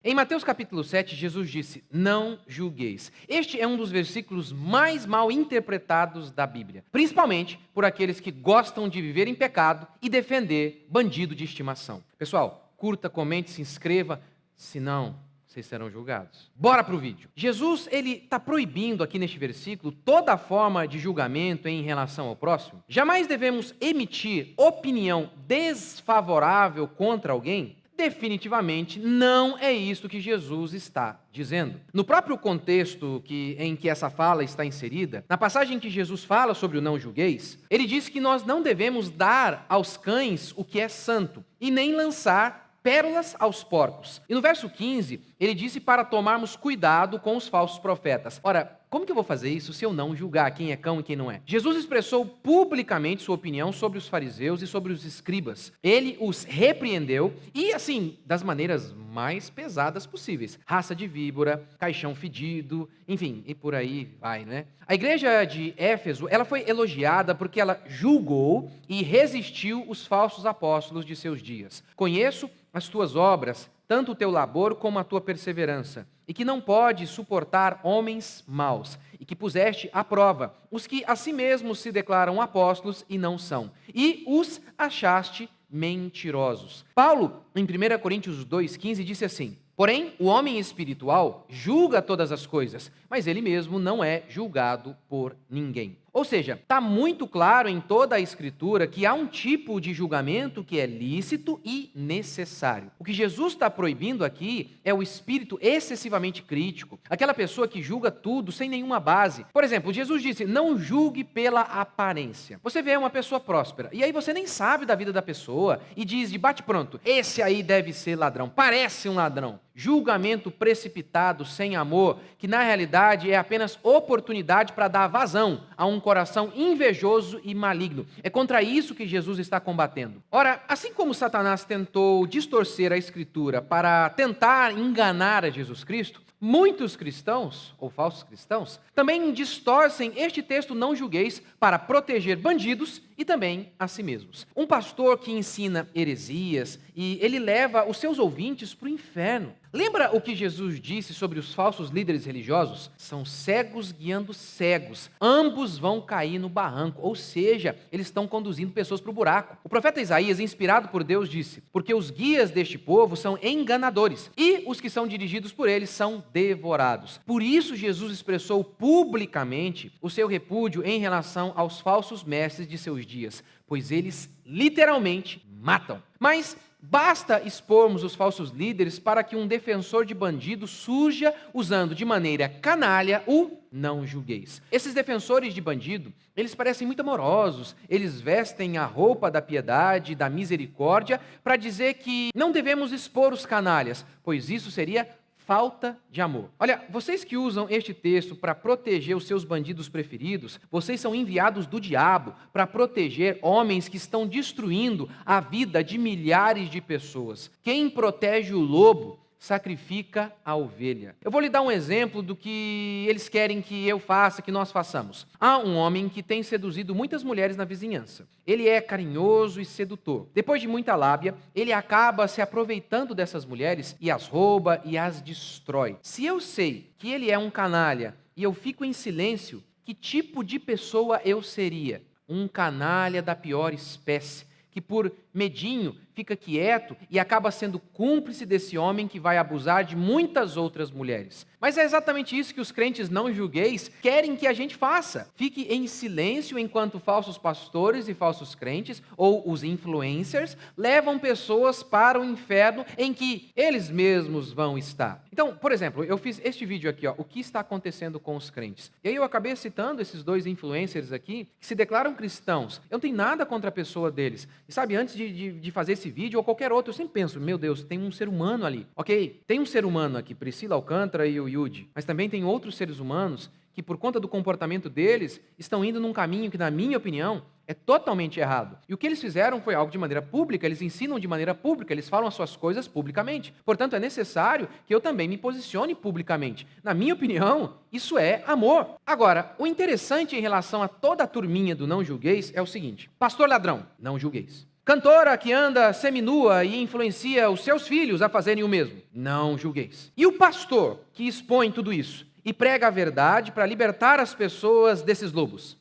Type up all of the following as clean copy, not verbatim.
Em Mateus capítulo 7, Jesus disse: "Não julgueis". Este é um dos versículos mais mal interpretados da Bíblia, principalmente por aqueles que gostam de viver em pecado e defender bandido de estimação. Pessoal, curta, comente, se inscreva, senão vocês serão julgados. Bora para o vídeo. Jesus ele está proibindo aqui neste versículo toda forma de julgamento em relação ao próximo. Jamais devemos emitir opinião desfavorável contra alguém. Definitivamente não é isso que Jesus está dizendo. No próprio contexto em que essa fala está inserida, na passagem que Jesus fala sobre o não julgueis, ele diz que nós não devemos dar aos cães o que é santo e nem lançar pérolas aos porcos. E no verso 15, ele disse para tomarmos cuidado com os falsos profetas. Ora, como que eu vou fazer isso se eu não julgar quem é cão e quem não é? Jesus expressou publicamente sua opinião sobre os fariseus e sobre os escribas. Ele os repreendeu e, assim, das maneiras mais pesadas possíveis. Raça de víbora, caixão fedido, enfim, e por aí vai, né? A igreja de Éfeso, ela foi elogiada porque ela julgou e resistiu os falsos apóstolos de seus dias. Conheço as tuas obras, tanto o teu labor como a tua perseverança, e que não pode suportar homens maus, e que puseste à prova os que a si mesmos se declaram apóstolos e não são, e os achaste mentirosos. Paulo, em 1 Coríntios 2,15, disse assim: "Porém, o homem espiritual julga todas as coisas, mas ele mesmo não é julgado por ninguém." Ou seja, está muito claro em toda a Escritura que há um tipo de julgamento que é lícito e necessário. O que Jesus está proibindo aqui é o espírito excessivamente crítico, aquela pessoa que julga tudo sem nenhuma base. Por exemplo, Jesus disse: "Não julgue pela aparência." Você vê uma pessoa próspera, e aí você nem sabe da vida da pessoa, e diz de bate-pronto: "Esse aí deve ser ladrão, parece um ladrão." Julgamento precipitado, sem amor, que na realidade é apenas oportunidade para dar vazão a um coração invejoso e maligno. É contra isso que Jesus está combatendo. Ora, assim como Satanás tentou distorcer a Escritura para tentar enganar a Jesus Cristo, muitos cristãos, ou falsos cristãos, também distorcem este texto "não julgueis" para proteger bandidos e também a si mesmos. Um pastor que ensina heresias e ele leva os seus ouvintes para o inferno. Lembra o que Jesus disse sobre os falsos líderes religiosos? São cegos guiando cegos. Ambos vão cair no barranco, ou seja, eles estão conduzindo pessoas para o buraco. O profeta Isaías, inspirado por Deus, disse: "Porque os guias deste povo são enganadores, e os que são dirigidos por eles são devorados." Por isso Jesus expressou publicamente o seu repúdio em relação aos falsos mestres de seus dias, pois eles literalmente matam. Mas basta expormos os falsos líderes para que um defensor de bandido surja usando de maneira canalha o "não julgueis". Esses defensores de bandido, eles parecem muito amorosos, eles vestem a roupa da piedade, da misericórdia, para dizer que não devemos expor os canalhas, pois isso seria falta de amor. Olha, vocês que usam este texto para proteger os seus bandidos preferidos, vocês são enviados do diabo para proteger homens que estão destruindo a vida de milhares de pessoas. Quem protege o lobo sacrifica a ovelha. Eu vou lhe dar um exemplo do que eles querem que eu faça, que nós façamos. Há um homem que tem seduzido muitas mulheres na vizinhança. Ele é carinhoso e sedutor. Depois de muita lábia, ele acaba se aproveitando dessas mulheres e as rouba e as destrói. Se eu sei que ele é um canalha e eu fico em silêncio, que tipo de pessoa eu seria? Um canalha da pior espécie, que por medinho fica quieto e acaba sendo cúmplice desse homem que vai abusar de muitas outras mulheres. Mas é exatamente isso que os crentes não julgueis querem que a gente faça. Fique em silêncio enquanto falsos pastores e falsos crentes, ou os influencers, levam pessoas para o inferno em que eles mesmos vão estar. Então, por exemplo, eu fiz este vídeo aqui, o que está acontecendo com os crentes. E aí eu acabei citando esses dois influencers aqui, que se declaram cristãos. Eu não tenho nada contra a pessoa deles. E sabe, antes de fazer esse vídeo ou qualquer outro, eu sempre penso: meu Deus, tem um ser humano ali. Ok, tem um ser humano aqui, Priscila Alcântara e o Yudi, mas também tem outros seres humanos que, por conta do comportamento deles, estão indo num caminho que, na minha opinião, é totalmente errado. E o que eles fizeram foi algo de maneira pública, eles ensinam de maneira pública, eles falam as suas coisas publicamente. Portanto, é necessário que eu também me posicione publicamente. Na minha opinião, isso é amor. Agora, o interessante em relação a toda a turminha do não julgueis é o seguinte: pastor ladrão, não julgueis. Cantora que anda seminua e influencia os seus filhos a fazerem o mesmo. Não julgueis. E o pastor que expõe tudo isso e prega a verdade para libertar as pessoas desses lobos.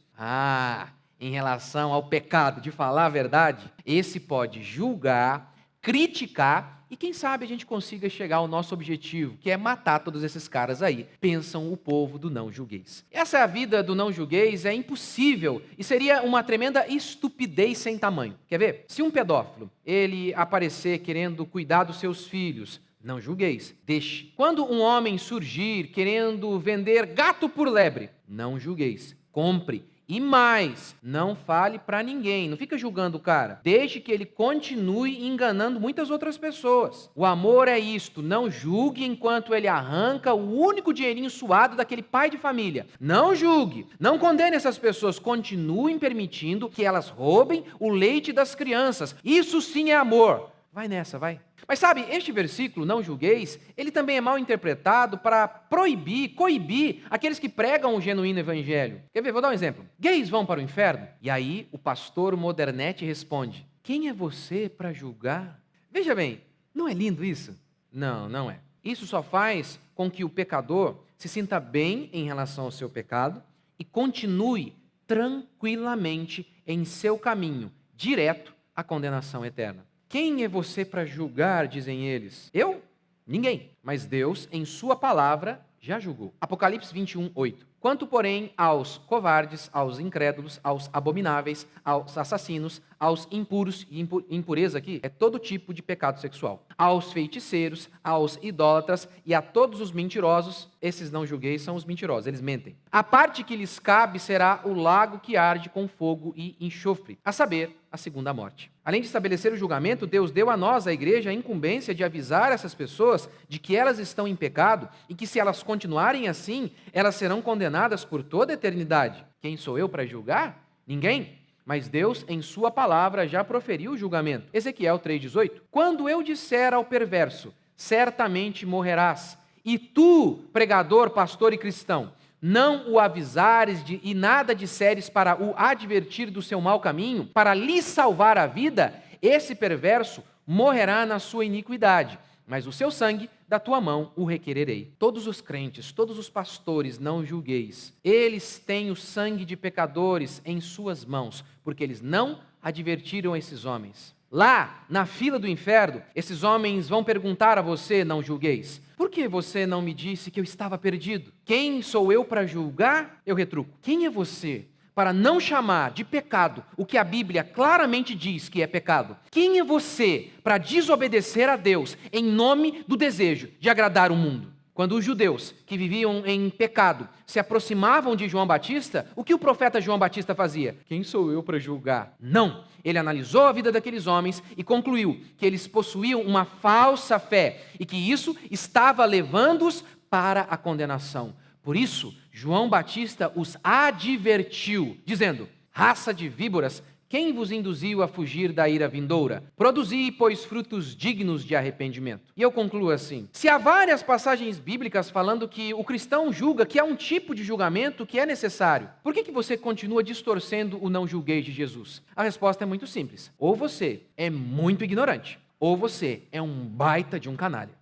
Em relação ao pecado de falar a verdade, esse pode julgar, criticar e quem sabe a gente consiga chegar ao nosso objetivo, que é matar todos esses caras aí. Pensam o povo do não julgueis. Essa é a vida do não julgueis, é impossível e seria uma tremenda estupidez sem tamanho. Quer ver? Se um pedófilo, ele aparecer querendo cuidar dos seus filhos, não julgueis, deixe. Quando um homem surgir querendo vender gato por lebre, não julgueis, compre. E mais, não fale para ninguém, não fica julgando o cara. Deixe que ele continue enganando muitas outras pessoas. O amor é isto, não julgue enquanto ele arranca o único dinheirinho suado daquele pai de família. Não julgue, não condene essas pessoas, continuem permitindo que elas roubem o leite das crianças. Isso sim é amor. Vai nessa, vai. Mas sabe, este versículo, não julgueis, ele também é mal interpretado para proibir, coibir aqueles que pregam o genuíno evangelho. Quer ver? Vou dar um exemplo. Gays vão para o inferno? E aí o pastor Modernete responde, quem é você para julgar? Veja bem, não é lindo isso? Não, não é. Isso só faz com que o pecador se sinta bem em relação ao seu pecado e continue tranquilamente em seu caminho, direto à condenação eterna. Quem é você para julgar, dizem eles? Eu? Ninguém. Mas Deus, em sua palavra, já julgou. Apocalipse 21, 8. Quanto, porém, aos covardes, aos incrédulos, aos abomináveis, aos assassinos, aos impuros, e impureza aqui é todo tipo de pecado sexual, aos feiticeiros, aos idólatras e a todos os mentirosos, esses não julgueis são os mentirosos, eles mentem. A parte que lhes cabe será o lago que arde com fogo e enxofre, a saber, a segunda morte. Além de estabelecer o julgamento, Deus deu a nós, a igreja, a incumbência de avisar essas pessoas de que elas estão em pecado e que se elas continuarem assim, elas serão condenadas por toda a eternidade. Quem sou eu para julgar? Ninguém. Mas Deus, em sua palavra, já proferiu o julgamento. Ezequiel 3,18. Quando eu disser ao perverso, certamente morrerás, e tu, pregador, pastor e cristão, não o avisares e nada disseres para o advertir do seu mau caminho, para lhe salvar a vida, esse perverso morrerá na sua iniquidade, mas o seu sangue da tua mão o requererei. Todos os crentes, todos os pastores, não julgueis. Eles têm o sangue de pecadores em suas mãos, porque eles não advertiram esses homens. Lá, na fila do inferno, esses homens vão perguntar a você, não julgueis. Por que você não me disse que eu estava perdido? Quem sou eu para julgar? Eu retruco. Quem é você para não chamar de pecado o que a Bíblia claramente diz que é pecado? Quem é você para desobedecer a Deus em nome do desejo de agradar o mundo? Quando os judeus que viviam em pecado se aproximavam de João Batista, o que o profeta João Batista fazia? Quem sou eu para julgar? Não. Ele analisou a vida daqueles homens e concluiu que eles possuíam uma falsa fé e que isso estava levando-os para a condenação. Por isso, João Batista os advertiu, dizendo, raça de víboras, quem vos induziu a fugir da ira vindoura? Produzi, pois, frutos dignos de arrependimento. E eu concluo assim, se há várias passagens bíblicas falando que o cristão julga que há um tipo de julgamento que é necessário, por que você continua distorcendo o não julgueis de Jesus? A resposta é muito simples. Ou você é muito ignorante, ou você é um baita de um canalha.